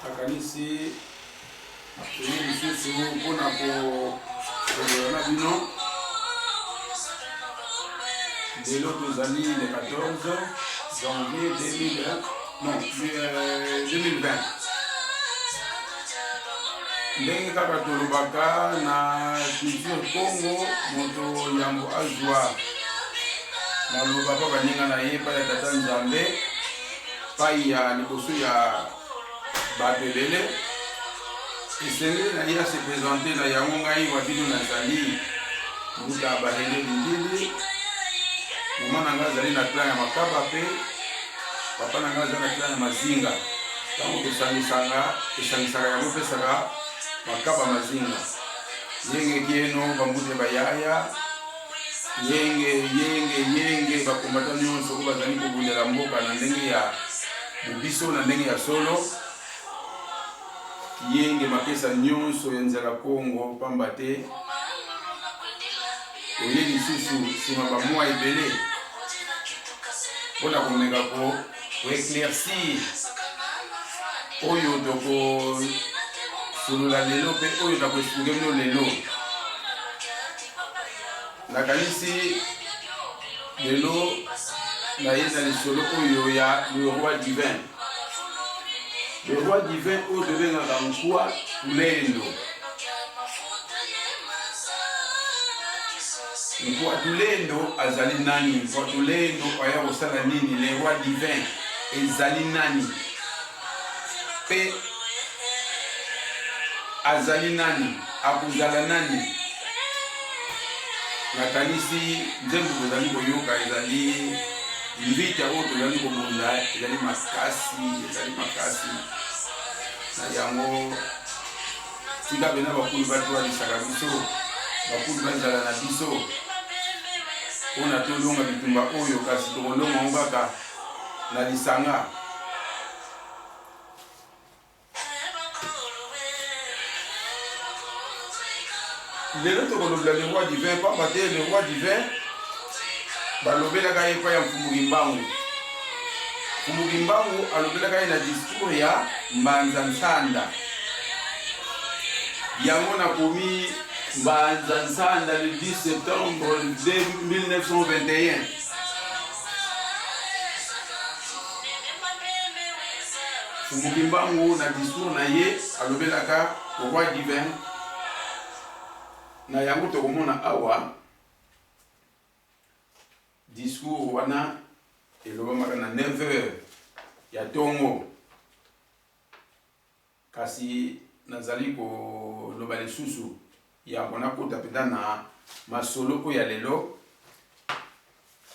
Akanisi ini susu kuna na bino lelo tozali le 14 janvier 2020 ndenge kaka tolobaka na culture Congo moto yambo azwa naloba pa baninga na ye pa ya tata Nzambe pai ya liboso ya bato ebele esengeli na ye ase présente na yango ngai wabino nazali nguta bahele lindili mama na ngai azali na clan ya makaba mpe papa na ngai azali na clan ya mazinga ntango esangisaka yango epesaka makaba mazinga yengeki eno bambute bayaya yenge bakombata nyonso oyo bazali kobundela mboka na ndenge ya bobiso na ndenge ya solo yenge mapesa nyonso ya nzela Kongo pamba te oye lisusu nsima bamwa ebele mpona komeka koeclaircir oyo tokosolola lelo mpe oyo takoexplike bino lelo nakanisi lelo nayeza lisolo oyo ya le roi divin. Le roi divin oyo tobengaka Nkwa Tulendo. Nkwa Tulendo azali nani? Nkwa Tulendo aya kosala nini? Le roi divin ezali nani? Pe azali nani? Akuzala nani? Nakanisi nzembo tozali koyoka ezali mbita oyo tozali kobunda ezali makasi na yango tika pena bakulu batwalisaka biso bakulu banzala na biso mpona tolonga bitumba oyo kasi tokolonga ngo kaka na lisanga. Lelo tokolobela le roi divin pamba te le roi divin balobelaka ye kwa ya Mfumukimbangu. Mfumukimbangu alobelaka ye na discours ya Mbanza Nsanda. Yango nakomi Mbanza Nsanda le 10 septembre 1921. Mfumukimbangu na discours na ye alobelaka au roi divin. Na yango tokomona awa discours wana elobamaka na 9h ya tongo, kasi nazali koloba lisusu yango nakota penda na masolo oyo ya lelo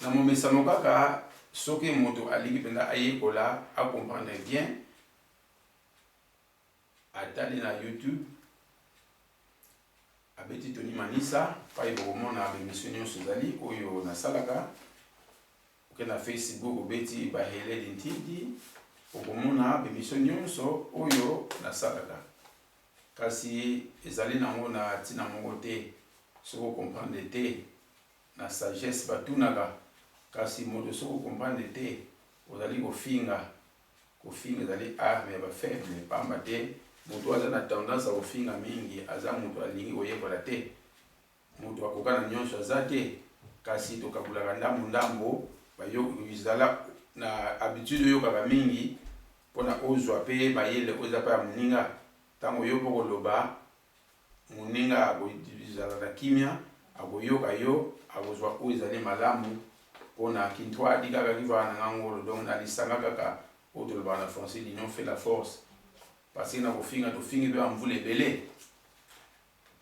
na momesano kaka soki moto alingi penda ayekola akomprendre bien atali na YouTube abeti Tony Manisa pai bokomona bemission nyonso ezali oyo nasalaka. Oke na Facebook obeti bahele dintidi bokomona bemission nyonso oyo nasalaka. Kasi ezali nango na tina moko te soko comprendre te na sagesse batunaka, kasi moto soko comprendre te ozali kofinga ezali arme ya bafaible pamba te moto aza na tendance kofinga mingi aza moto alingi koyekola te, moto akokana nyonso aza te. Kasi tokabulaka ndambo bayozala na habitude oyokaka mingi mpona ozwa mpe bayele oza mpe ya moninga. Ntango yo mpo koloba moninga akozala na kimia akoyoka yo akozwa oyo ezali malamu on a Kintwa, Digaga, Nangolo, donc on a dit Sangaka, autour de la français, l'union fait la force. Parce que nous finir to finir on voulait belé.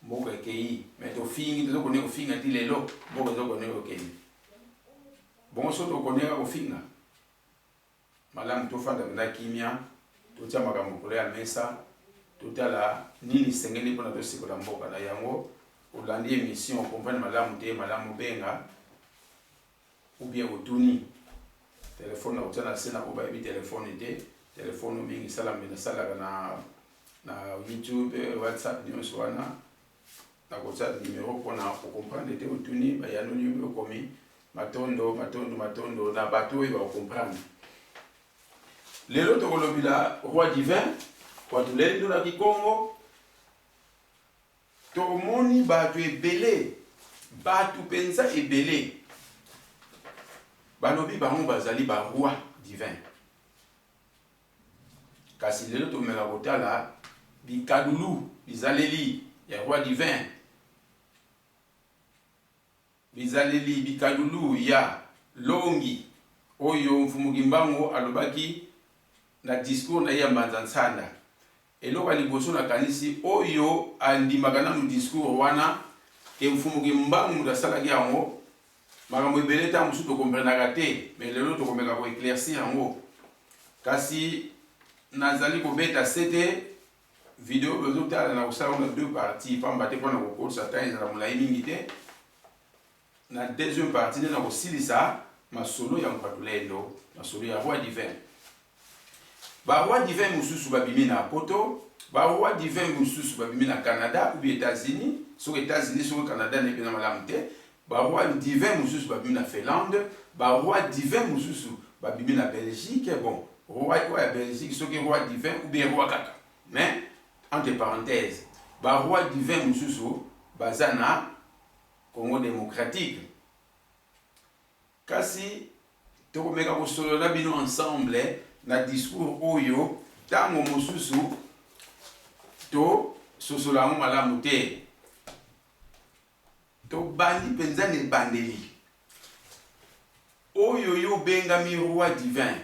Moko kei, mais to finir to connaître finir dit les lots, moko to connaître kei. Bon so to connaître au finir. Malam to fanda na kimia, to tia makambo kole ya mesa, to tala nini sengeli pona to sikola mboka na yango, olandi émission comprendre malam te malam benga. Ou bien otuni téléphone na utana sena ko ba bi téléphone ite téléphone mingi sala mina sala na YouTube WhatsApp ni oswana na ko sa numéro pona ko comprendre te otuni ba ya no numéro komi matondo na bato e ba comprendre lelo to kolobila roi divin kwa tulendo na Kikongo to moni bato ebele bato penza ebele balobi bango bazali ba roi divin kasi lelo to mela kotala bikadulu bizaleli ya roi divin bizaleli bikadulu ya longi oyo mfumuki mbango alobaki na discours na ya Mbanza-Nsanda eloko liboso na kanisi oyo andimaka na mu discours wana ke mfumuki mbango mudasalaki yango makambo ebele ta musu to comprendre te mais lelo to komeka ko éclaircir yango kasi nazali ko beta sete vidéo bezotala na kusala na deux parties pamba te pona ko kosa ta ezala mulai mingi te na deuxième partie na ko silisa masolo ya mpatulendo masolo ya roi divin ba roi divin mususu babimi na poto ba roi divin mususu babimi na Canada ou bien États-Unis sur États-Unis sur Canada ne bina malamu te ba roi divin mususu babimi na Finlande ba roi divin mususu babimi na Belgique bon roi ya Belgique soki roi divin ou bien roi kaka mais entre parenthèses ba roi divin mususu bazana Congo démocratique kasi tokomeka kosolola bino ensemble na discours oyo tango mususu to sosolango malamu te to bandi penza ne bandeli oyo yo bengami roi divin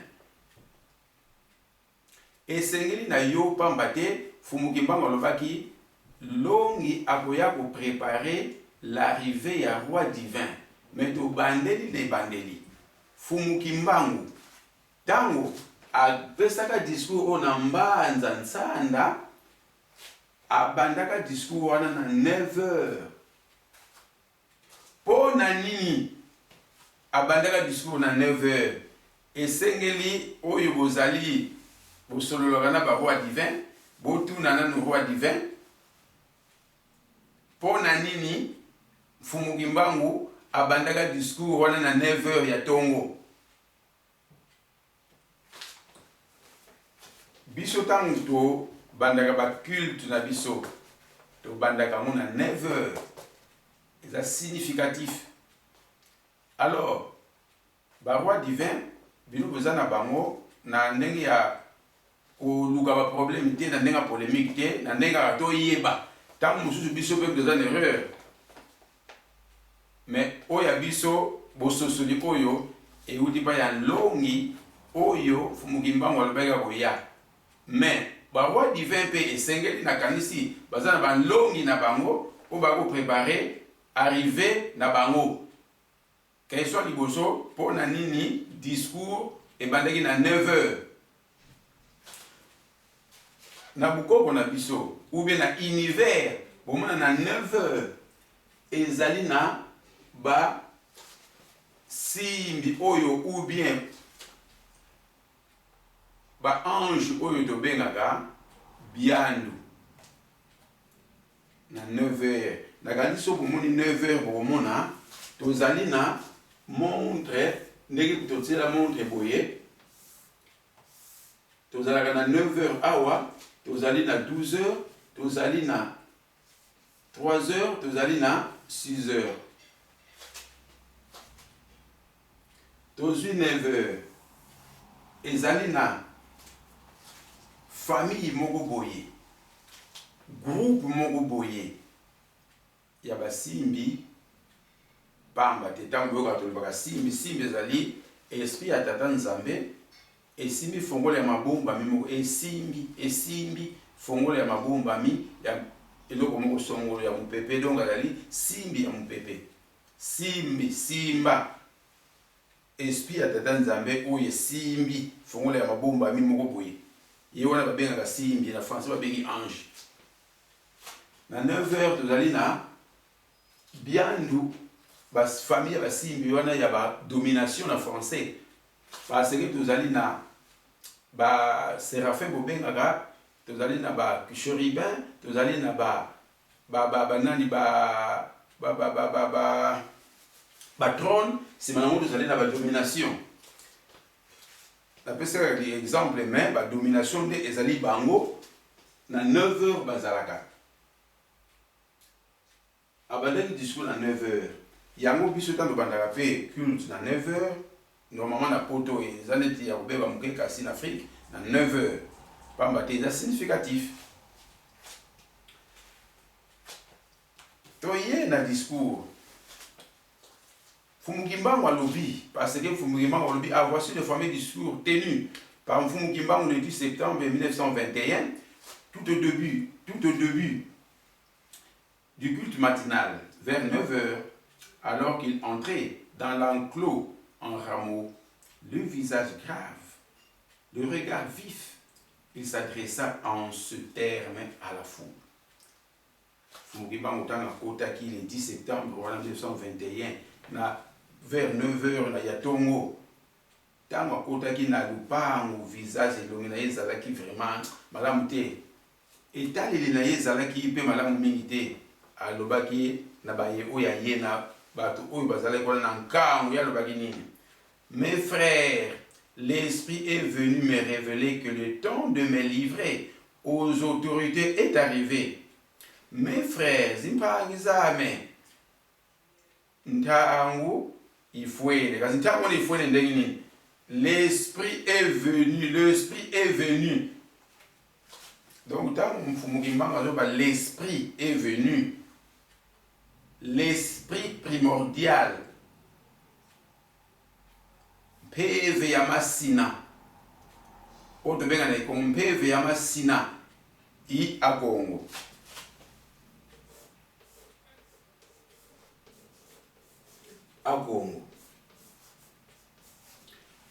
esengeli na yo pamba te fumuki mbango alobaki longi akoya ko préparer l'arrivée ya roi divin mais to bandeli ne bandeli fumuki mbango tango apesaka discours oyo na Mbanza-Nsanda abandaka discours wana na 9h po na nini abandaka discours na 9h esengeli oyo bozali bosololaka na ba roi divin botuna nanu roi divin po na nini fumuki mbangu abandaka discours wana na 9h ya tongo biso tango to bandaka ba culte na biso to bandaka mo na 9h c'est significatif alors ba roi divin bino beza na bango na ndenge ya koluka ba problème te na ndenge polémique te na ndenge ya to yeba tango mususu biso pe beza na erreur mais oya biso bososoli oyo euti pa ya longi oyo fumuki mbango alobaka koya mais ba roi divin pe esengeli na kanisi baza na balongi na bango o bako préparer arrivé na bango question liboso po na nini discours ebandaki na 9h na bukoko na biso ou bien na univers bomona na 9h ezali na ba simbi oyo ou bien ba ange oyo to bengaka biandu na 9h na kandi so bomoni 9h bomona tozali na montre ndenge kutotela montre boye tozalaka na 9h awa tozali na 12h tozali na 3h tozali na 6h tozwi 9h ezali na famille moko boye groupe moko boye ya basimbi pamba te ntango boyoka tolobaka simbi simbi ezali esprit ya tata nzambe esimbi fongolo ya mabombami moko esimbi fongolo ya mabombami ya eloko moko songolo ya mopepe donc ezali simbi ya mopepe simba esprit ya tata nzambe oyo esimbi fongolo ya mabombami moko boye ye wana babengaka simbi na français babengi ange. Na 9h tozali na biandu famille ya basimbi wana ya badomination na français parce que tozali na baséraphin bobengaka tozali na bachérubin tozali na banani trône nsima nango tozali na badomination napesaka exemple mais badomination nde ezali bango na 9h bazalaka abandani discours na 9h yango biso ntango bandaka mpe culte na 9h normalement na poto eza neti ya kobeba moke kasi na Afrique na 9h pamba te eza significatif toye na discours Fumukimbangu alobi parce que Fumukimbangu alobi a voici le fameux discours tenu par Fumukimbangu le 10 septembre 1921 tout au début du culte matinal vers 9h alors qu'il entrait dans l'enclos en rameau, le visage grave, le regard vif, il s'adressa en ce terme à la foule. Fumukimbangu tanga kotaki le 10 septembre 1921 na vers 9h na yatongo tango akotaki na lupango visage elongi na ye ezalaki vraiment malamu te etaleli na ye ezalaki mpe malamu mingi te alobaki na baye oyo aye na bato oyo bazalaki wana na nkango ye alobaki nini. Mes frères, l'esprit est venu me révéler que le temps de me livrer aux autorités est arrivé. Mes frères, zimpangizame ntango ifwele kasi ntango ni ifwele ndenge nini. L'esprit est venu. Donc ntango Fumukimbangu azoba l'esprit est venu, l'esprit primordial mpeve ya masina oyo tobenga na ekongo mpeve ya masina i akongo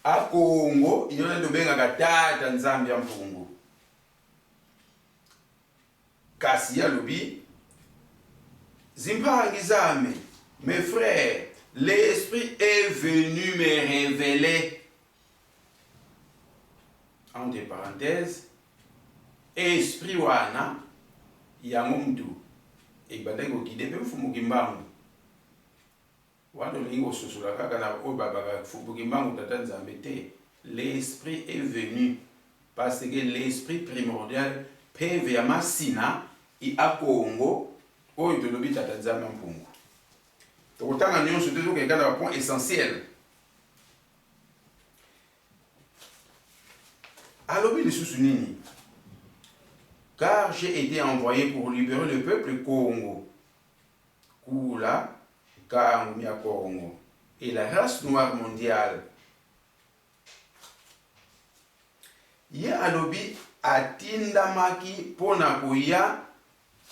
akongo iyona tobengaka tata nzambe ya mpungu kasi yalobi zimpangizame mes frères, l'esprit est venu me révéler entre parenthèses esprit wana yango mtu ebandaki kokide mpe Fumukimbangu wana olingi kososola kaka na oyo babaka Fumukimbangu tata nzambe te. L'esprit est venu parce que l'esprit primordial peve ya masina i akongo oyo tolobi tata nzambe ya mpungu tokotanga nyonso te tokeka na bapoint essentiel. Alobi lisusu nini? Car j'ai été envoyé pour libérer le peuple Congo, Kula, Kamia Congo, et la race noire mondiale. Ye alobi atindamaki pona koya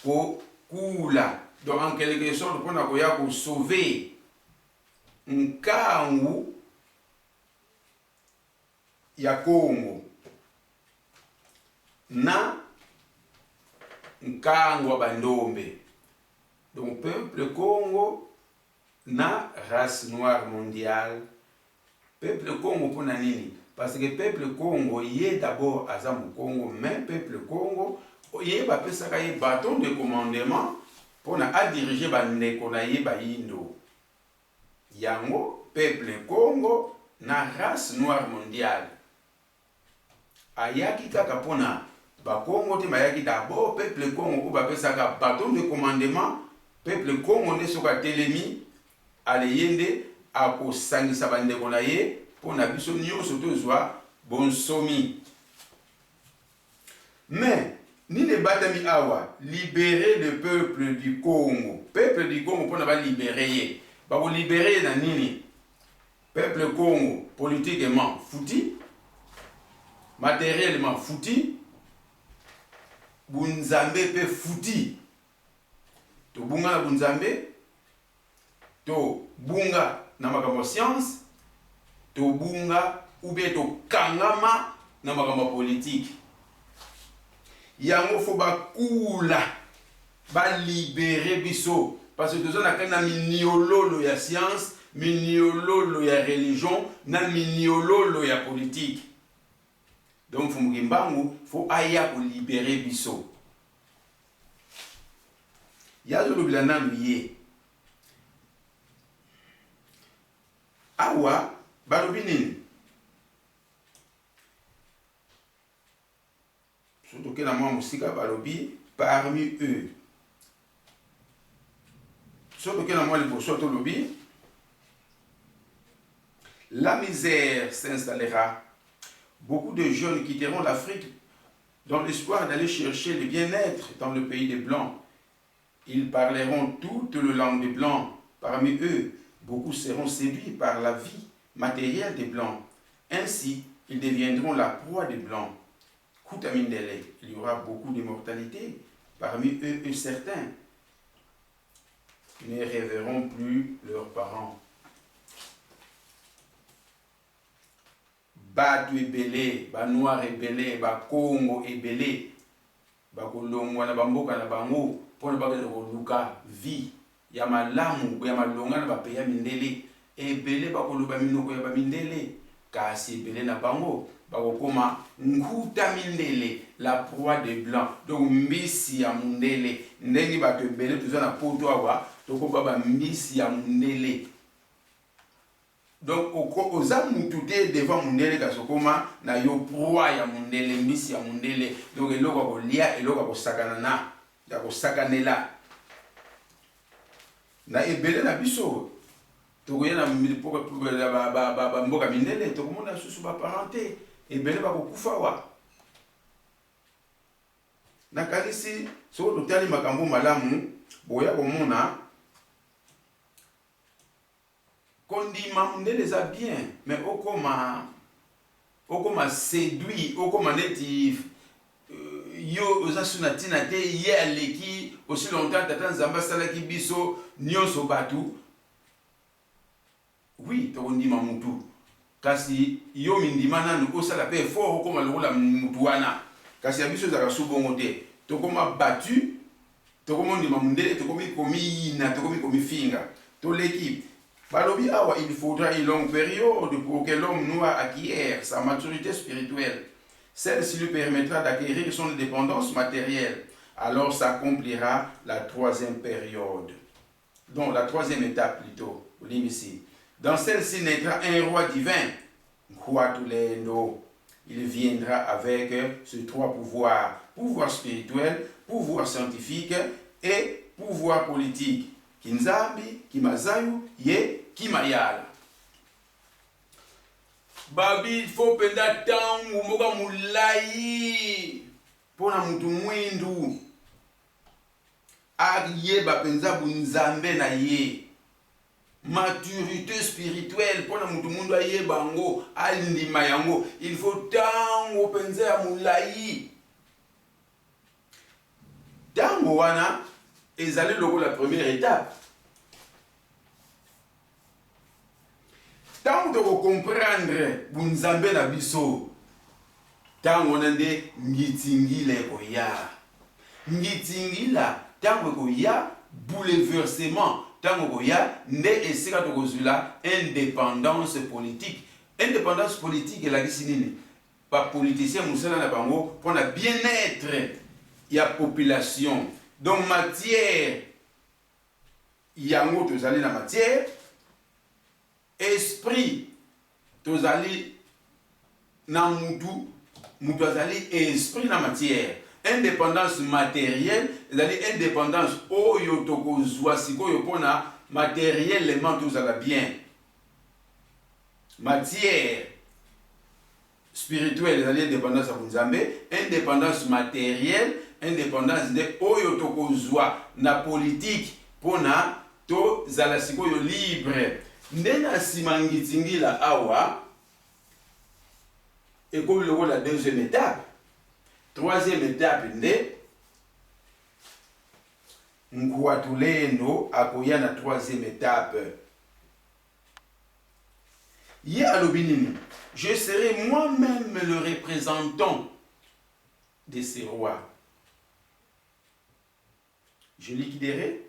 ko kula. Donc en quelque sorte pona koya ko sauver nkangu ya Congo na nkangu wa bandombe. Donc peuple Congo na race noire mondiale. Peuple Congo pona nini? Parce que peuple Congo yé d'abord azamu Congo, mais peuple Congo yé ba pesaka yé bâton de commandement pour na diriger ba ndeko na yé ba indo. Yango peuple Congo na race noire mondiale. Ayaki kaka pona ba Congo te mayaki d'abord peuple Congo ko ba pesaka bâton de commandement peuple Congo ne soka telemi ale yende ako sangisa ba ndeko na yé pour na biso nyonso tozwa bonsomi. Mais ni le batami awa libérer le peuple du Congo pour na ba libérer Bako libérer na nini. Peuple Congo, politiquement fouti, matériellement fouti, Bunzambe pe fouti. To bunga na Bunzambe, to bunga na makambo science, to bunga ou bien to kangama na makambo politique. Yango faut ba kula, ba libérer biso parce que tozo na kana miniololo ya science, miniololo ya religion, na miniololo ya politique. Donc faut aya pour libérer biso. Yazo lobilana miye. Awa balobinini. Surtout que la moi musika balobi parmi eux. Surtout que la moi le bosoto lobi. La misère s'installera. Beaucoup de jeunes quitteront l'Afrique dans l'espoir d'aller chercher le bien-être dans le pays des Blancs. Ils parleront toute la langue des Blancs. Parmi eux, beaucoup seront séduits par la vie matérielle des Blancs. Ainsi, ils deviendront la proie des Blancs. Koutamindele, il y aura beaucoup d'immortalité. Parmi eux, certains ne rêveront plus leurs parents. Batu ebele, ba noir ebele, ba Congo ebele, ba kolongwa na bamboka na bango, pona ba luka vie, ya malamu, ya malonga na ba peya mindele, ebele ba koloba minoko ya ba mindele, kasi ebele na bango, ba kokoma nkuta mindele, la proie des blancs, donc mbisi ya mundele, ndengi ba ebele tuza na poto awa, toko ba mbisi ya mundele. Donc, aux amoutoutes devant Mundele Kasokoma, na yo proie ya Mundele, miss ya Mundele. Donc, il y a lia et l'eau à sakanana, ya sakanela. Na ebele na biso, togoye na mboka mindele, tokomona susu ba parenté, ebele ba kokufawa. Na kalisi, so totali makambo malamu, boya komona. Kondima mundele za bien, mais okoma séduit, okoma neti yo osasuna tina te ye aleki aussi longtemps tata nzamba salaki biso nyonso batu. Oui, to kondima mutu. Kasi yo mindima nanu osala pe fort okoma lokola mutu wana. Kasi ya biso zaka subongo te. Tokoma battu, tokoma ndima mundele, tokomi komi na tokomi komi finga. To l'équipe. Balobi awa, il faudra une longue période pour que l'homme noir acquiert sa maturité spirituelle. Celle-ci lui permettra d'acquérir son indépendance matérielle. Alors s'accomplira la troisième période. Donc la troisième étape plutôt, ici. Dans celle-ci naîtra un roi divin. Kwatulendo. Il viendra avec ces trois pouvoirs. Pouvoir spirituel, pouvoir scientifique et pouvoir politique. Kinzambi, Kimazayu, Ye, Kimayala. Babi, faut penda tangu, moga mulai. Pona mutu mwindu. Ye bapenza bunzambe na ye. Maturité spirituelle, pona mutu mundu aye bango, alindima yango. Il faut tangu penza mulai. Tangu wana, ezali loko la première étape. Tant de comprendre bunzambe na biso, tant on a de ngitingile koya. Ngitingila, tant koya bouleversement, tant koya ne esika to kozula indépendance politique. Indépendance politique et la gisinine. Pas politicien musala na bango pour la bien-être ya population. Donc matière yango tozali na matière, esprit tozali na mutu, mutu azali esprit na matière. Indépendance matérielle, ezali indépendance oyo tokozwa sikoyo pona matériellement tozala bien. Matière spirituelle, ezali indépendance ya bunzambe, indépendance matérielle, indépendance de oyo tokozwa na politique pona to zala sikoyo libre. Ndena simangitingila awa, et comme le rôle la deuxième étape, troisième étape, Nkuatulendo akoya na troisième étape. Ye alobinini, je serai moi-même le représentant de ces rois. Je liquiderai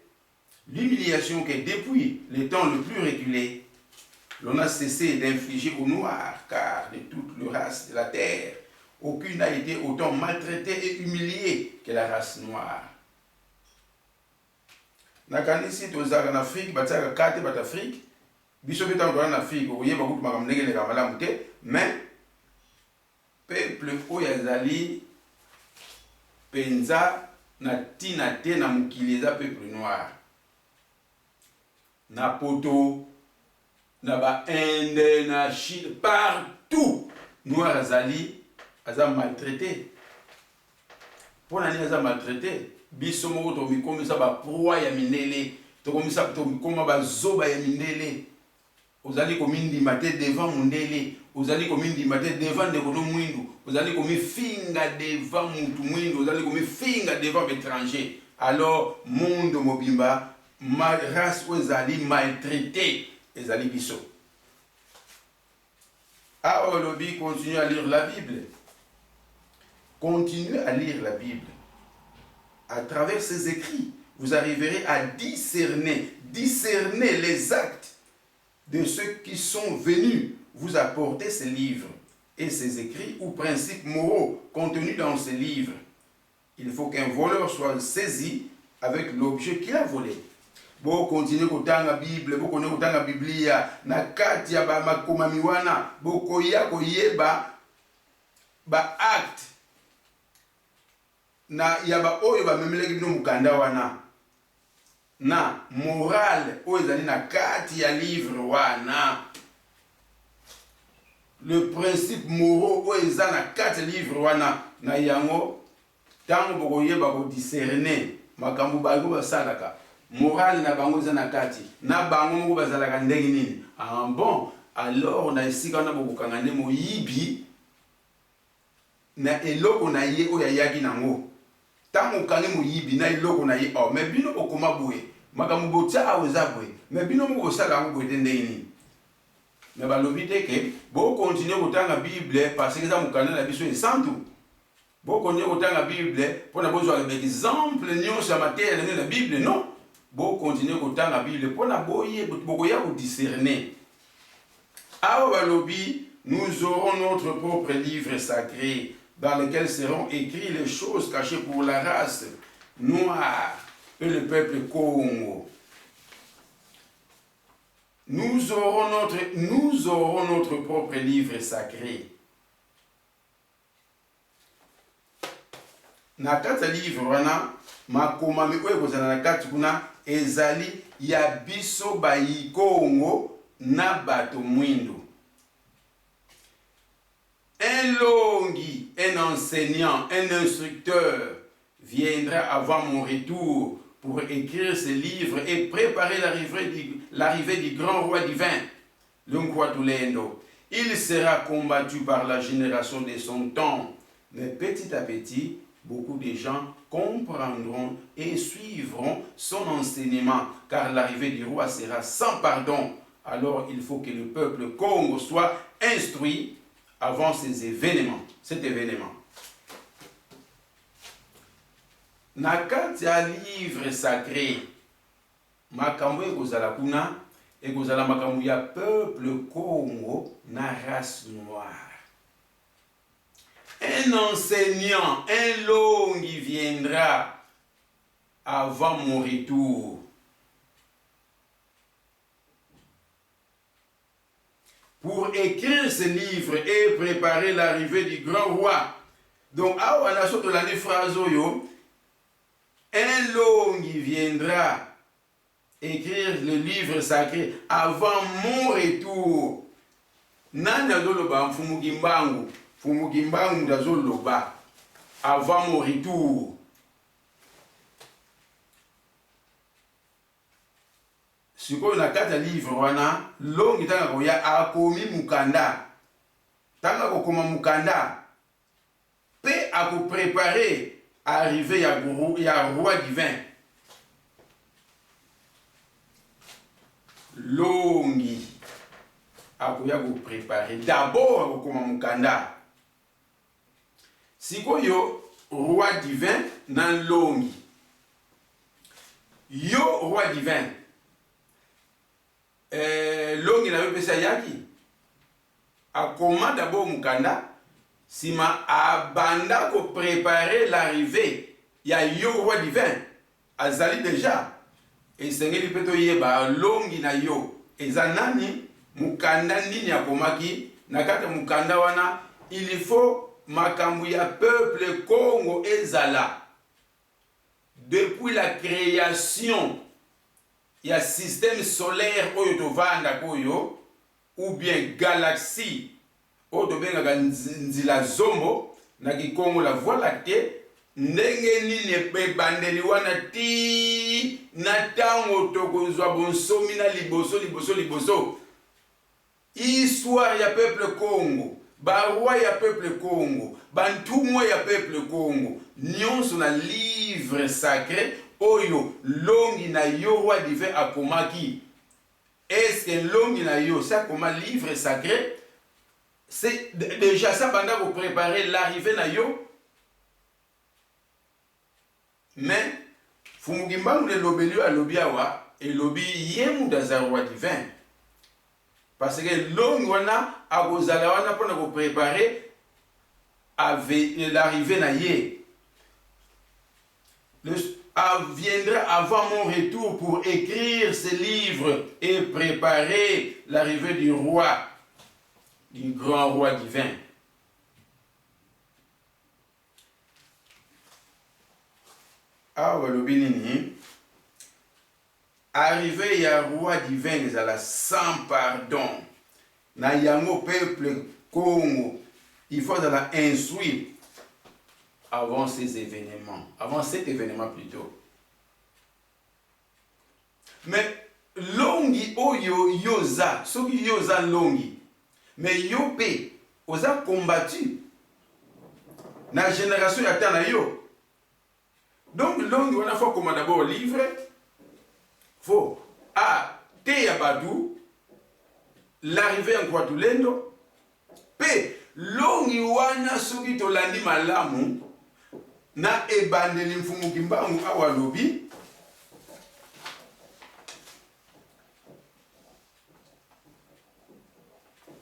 l'humiliation que depuis le temps le plus reculé, l'on a cessé d'infliger aux Noirs, car de toute la race de la terre, aucune n'a été autant maltraitée et humiliée que la race noire. Nakanisi tozaka na Afrique, bataka kate bat Afrique, biso beta en Afrique, oye bakutu makamnege le kamala mute, mais peuple oyazali penza na tina te na mukileza peuple noir. Na poto, na ba Inde, na Chine, partout, noir azali, aza maltraité. Pour nani aza maltraité, biso moko to mikomisa ba proie ya mindele, to komisa to mikoma ba zoba ya mindele. Ozali komindi mate devant mundele, ozali komindi mate devant de kono mwindu, ozali komi finga devant mutu mwindu, ozali komi finga devant l'étranger. Alors monde mobimba ma race ozali maltraité, ezali biso. Ah Olobi continue à lire la Bible. Continuez à lire la Bible. À travers ces écrits, vous arriverez à discerner les actes de ceux qui sont venus vous apporter ces livres et ces écrits ou principes moraux contenus dans ces livres. Il faut qu'un voleur soit saisi avec l'objet qu'il a volé. Bo continue kotanga Bible, bo continue kotanga Biblia, na kati ya ba makomamiwana, bo koya koyeba ba acte na yaba oyo ba memeleki bino mukanda wana. Na morale oyo ezali na kati ya livre wana. Le principe moraux oyo eza na kati ya livre wana na yango tango bokoyeba ko discerner makambo bango basalaka. Morale na bango eza na kati na bango moko bazalaka ndenge nini. Ah bon, alors na esika na bokokanga nde moyibi na eloko na ye oyo ayaki nango. Tango kange moyibi na eloko na ye, oh mais bino bokoma boye makambo botia aweza boye, mais bino moko osala ngo boye ndenge nini. Mais balobi te ke bo continuer kotanga Bible parce que ça mokanda na biso esantu. Bo continuer kotanga Bible pona bozwa exemple nyonso ya matière na Bible, non. Bo continuer kotanga Bible pona boye bokoya ko discerner. Awa balobi, nous aurons notre propre livre sacré dans lequel seront écrites les choses cachées pour la race noire et le peuple Congo. Nous aurons notre propre livre sacré. Na kati livre wana makomami oyo kozala na kati kuna ezali ya biso bayi Congo na bato mwindo. Un longi, un enseignant, un instructeur viendra avant mon retour pour écrire ce livre et préparer l'arrivée du grand roi divin, le Nkuatulendo. Il sera combattu par la génération de son temps, mais petit à petit, beaucoup de gens comprendront et suivront son enseignement, car l'arrivée du roi sera sans pardon. Alors il faut que le peuple Congo soit instruit avant cet événement. Na kati ya livre sacré, makambo ekozala kuna, ekozala makambo ya peuple Congo na race noire. Un enseignant, un longi viendra avant mon retour. Pour écrire ce livre et préparer l'arrivée du grand roi. Donc, à la sorte de l'année phrase, un longi viendra écrire le livre sacré avant mon retour. Nani azoloba mfumukimbangu azoloba avant mon retour. sikoyo na kati ya livre wana longi tanga koya akomi mukanda tanga kokoma mukanda pe akoprepare arrivé ya roi divin longi akoya koprepare d'abord akokoma mukanda sikoyo roi divin na longi yo roi divin longi na yo pesa yaki akoma d'abord mukanda sima abanda ko préparer l'arrivée ya yo roi divin azali déjà esengeli peto yeba longi na yo eza nani mukanda nini akomaki na kati mukanda wana il faut makambo ya peuple Congo ezala depuis la création il y a système solaire oyo tovanda koyo ou bien galaxie oyo tobengaka nzila zombo na kikongo la voie lactée ndenge nini ebandeli wana ti na ntango tokozwa bonsomi na liboso histoire ya peuple Congo baroi ya peuple Congo bantumwa ya peuple Congo nyonso na livre sacré oyo longi na yo roi divin akomaki. Est-ce que longi na yo ça comme livre sacré c'est déjà ça pendant vous préparer l'arrivée na yo mais fumugimbangu le lobelio a lobiawa et lobi yemu dans roi divin parce que longi wana agozala wana pour vous préparer avec l'arrivée na ye viendra avant mon retour pour écrire ce livre et préparer l'arrivée du roi, du grand roi divin. Arrivé à roi divin, ils allaient sans pardon. Na yango peuple Congo, il faut instruire. Avant ces événements, avant cet événement plutôt. Mais longi oyo yoza, soki yoza longi, mais yope oza combattu na génération ya tana yo. Donc longi on a faut comme d'abord livre, faut te ya badu l'arrivée en Kwatulendo, pe longi wana soki tolandi malamu na ebandeli mfumukimbangu awa lobi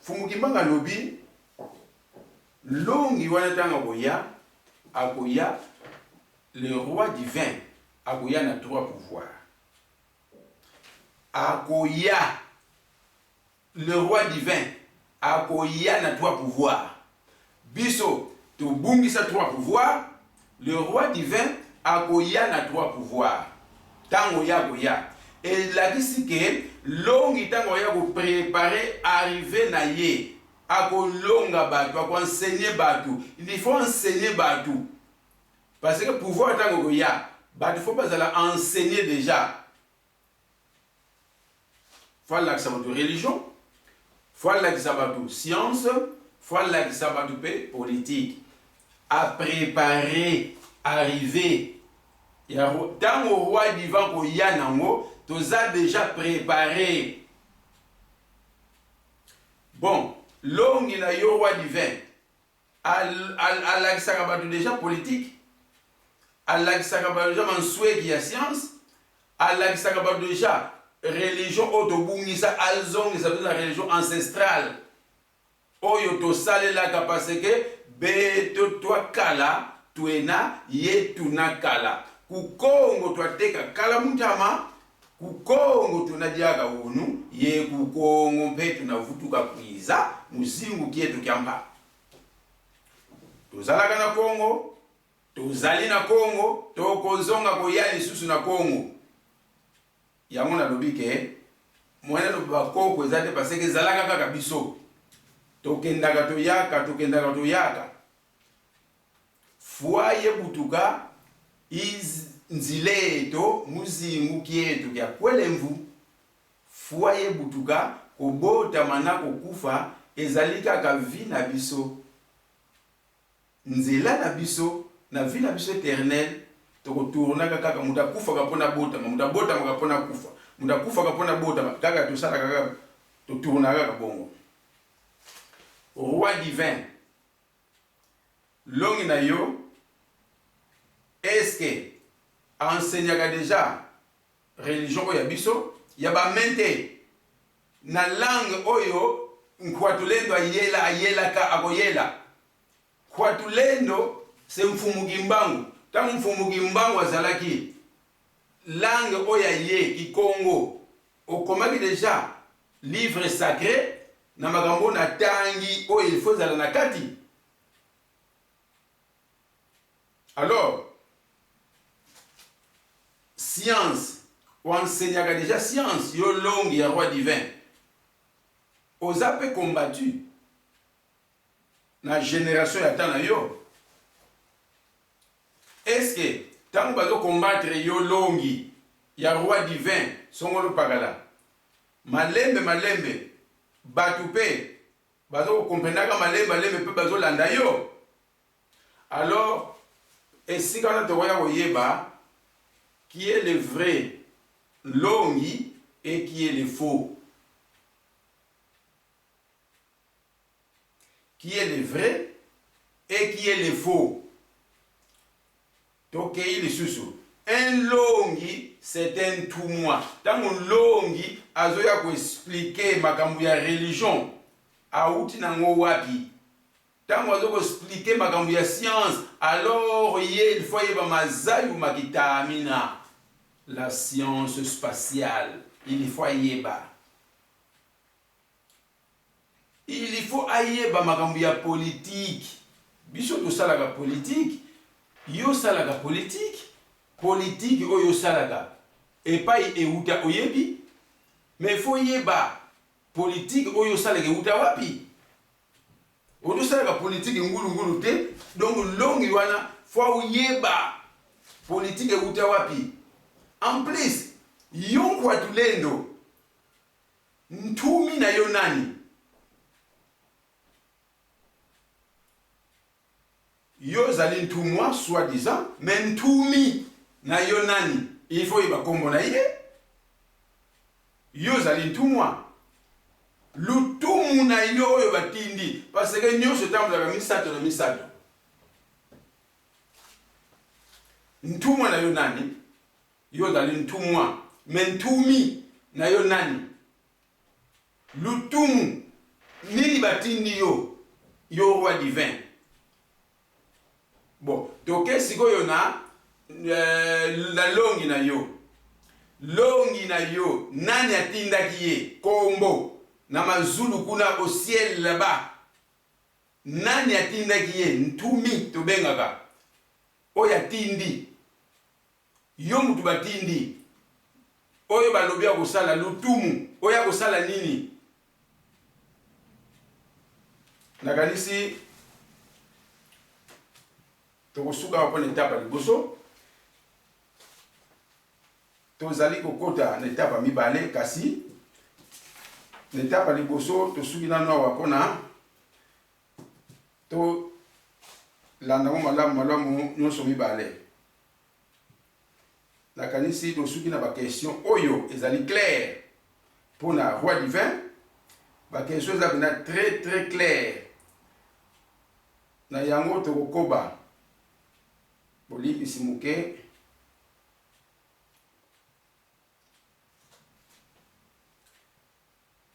fumukimbangu lobi longi wana tanga boya akoya le roi divin akoya na trois pouvoirs akoya le roi divin akoya na trois pouvoirs biso to bungisa trois pouvoirs. Le roi divin akoya na trois pouvoirs. Tango ya koya. Et la dit que longi tango ya ko préparer arriver na ye. Ako longa batu, ako enseigner batu. Il faut enseigner batu. Parce que pouvoir tango koya, batu faut pas aller enseigner déjà. Faut la sabatu religion, faut la sabatu science, faut la sabatu politique. À préparer, arriver. Dans le roi divin ko yanango, tous a déjà préparé. Bon, l'homme il a yo roi divin. À l'axakabatu déjà politique. À l'axakabatu déjà mansoué qui a science. À l'axakabatu déjà religion autobungisa alzong ça veut dire la religion ancestrale. Oyo to sale la capacité beto toi kala tuena ye tuna kala kukongo twateka kala mutama kukongo tunadiaga unu ye kukongo mpe tunavutuka kwiza muzingu kietu kyamba tozalaka na Kongo tozali na Kongo tokozonga koya lisusu na Kongo yango na lobike mwana no bakoko ezate parce que zalaka kaka biso tokendaka toyaka fwaye butuka nzileto muzingu kietu kya kwelemvu foye butuka kobota mana kokufa ezali kaka vi na biso nzela na biso na vi na biso éternel tokotourna kaka mutu akufaka mpona botama mutu abotamaka mpona kufa mutu akufaka mpona botama kaka tosala kaka totourna kaka bongo. Roi divin longi na yo est-ce que enseignaka déjà religion oyo ya biso ya bamente na langue oyo nkwatulendo ayelaka akoyela. Kwatulendo se mfumuki mbangu tangu mfumuki mbangu azalaki langue oyo ye kikongo okomaki déjà livre sacré na makambo na tangi oyo il faut zala na kati. Alors science ou enseignaka déjà science yo longi ya roi divin oza pe combattu na génération ya tana yo. Est-ce que tant bazo combattre yo longi ya roi divin songolo pagala malembe batu pe bazo comprendaka malembe pe bazo landa yo. Alors esika na tokoya koyeba qui est le vrai longi et qui est le faux. Qui est le vrai et qui est le faux. Donc, il est sous. Un longi, c'est un tout moi. Tant un longi, azoya ko expliquer makambu ya religion, auti nango wapi. Tant azo ko expliquer makambu ya science, alors il faut yeba mazayu makitamina. La science spatiale, il faut yeba. Il faut ayeba makambu ya politique. Biso to salaka politique. Yo salaka politique. Politique oyo salaka. Et pas euta oyebi. Mais il faut yeba politique oyo salaka euta wapi. Oyo salaka politique ngulu te. Donc longi wana faut yeba politique euta wapi. En plus, yon kwa tulendo. Ntumi na yo nani. Yo zali ntumwa soi-disant, mais ntumi na yo nani. Il faut yeba kombo na ye. Yo zali ntumwa. Lutumu na yo oyo batindi. Parce que nyonso tambulaka misato na misato. Ntumwa na yo nani. Yo zali ntumwa. Mais ntumi na yo nani. Lutumu nini batindi yo. Yo roi divin. Bon, donc sikoyo na la longi na yo. Longi na yo, nani atindaki ye kombo na mazulu kuna au ciel là-bas. Nani atindaki ye ntumi to bengaka. Oya tindi. Yo mutu batindi. Oyo balobia kosala lutumu, oya kosala nini? Nakanisi tokosuka wapo n'etapa liboso tozali kokota n'etapa mibale kasi n'etapa liboso tosuki nanu awa pona to landango malamu nyonso mibale nakanisi tosuki na bakestion oyo ezali clair pona roi divin bakestion ezali na très clair na yango tokokoba bolimbisi muke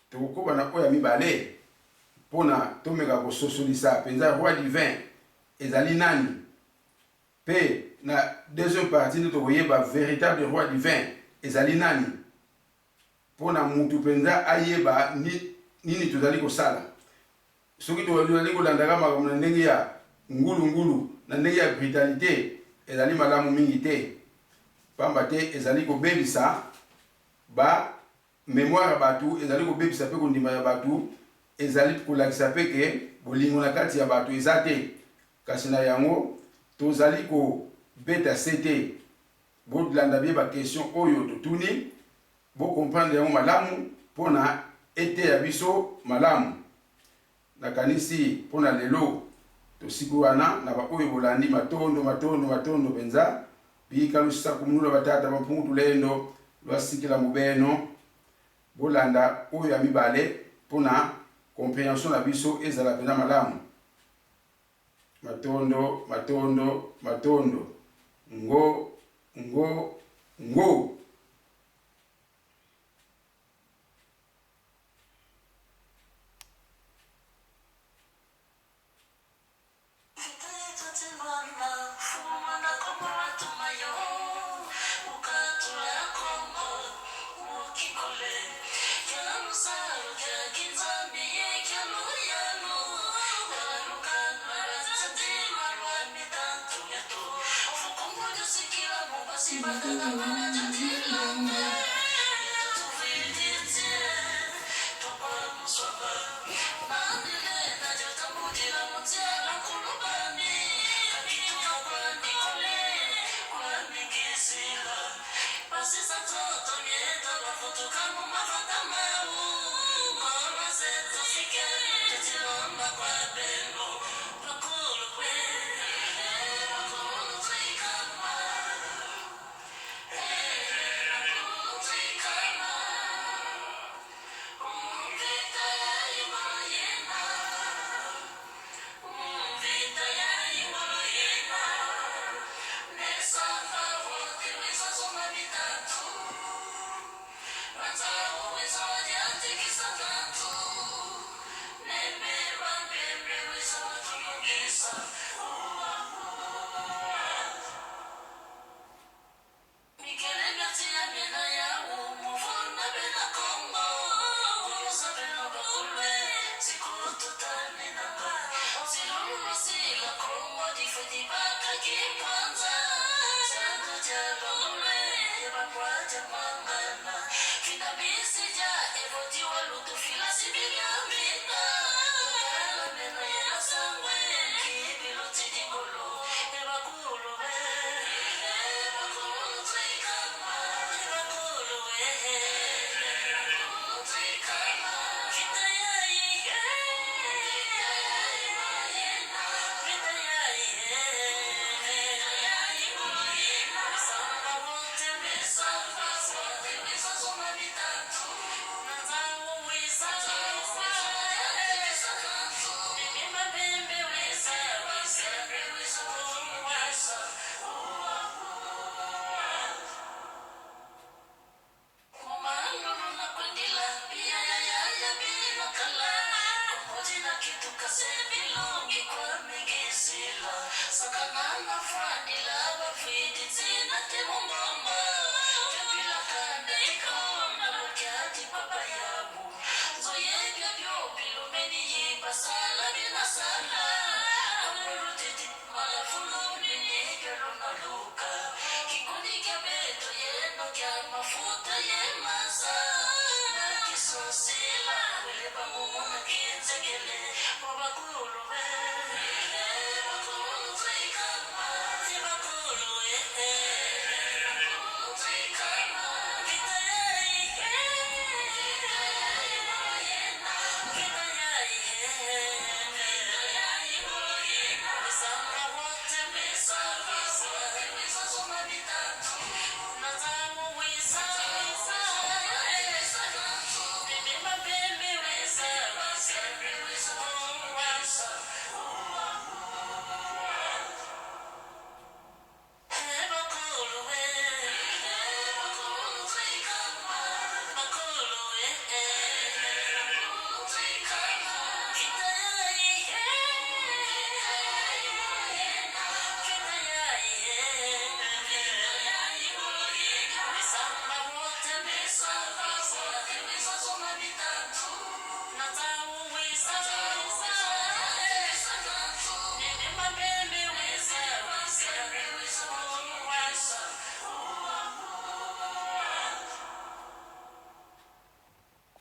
tokokoba na oya mibale pona tomeka kososolisa penza roi divin ezali nani pe na deuxième partie nde tokoyeba véritable roi divin ezali nani pona mutu penza ayeba nini tozali kosala soki tozali kolandaka makambo na ndenge ya ngulu na ndenge ya brutalité ezali malamu mingi te pamba te ezali kobebisa ba mémoire batu ezali kobebisa pe kondima ya batu ezali kolakisa pe ke bolingo na kati ya batu eza te kasi na yango tozali kobeta sete bolanda bie ba question oyo totuni bo comprendre yango malamu pona ete ya biso malamu nakanisi pona lelo tosikuwana na baoyo bolandi matondo benza bikalusa kumunula batata bampungu tulendo lwasikila mubeno bolanda oyo ya mibale pona compréhension na biso ezala pena malamu matondo ngo Sakana na frandi la ba fiti tina te mumba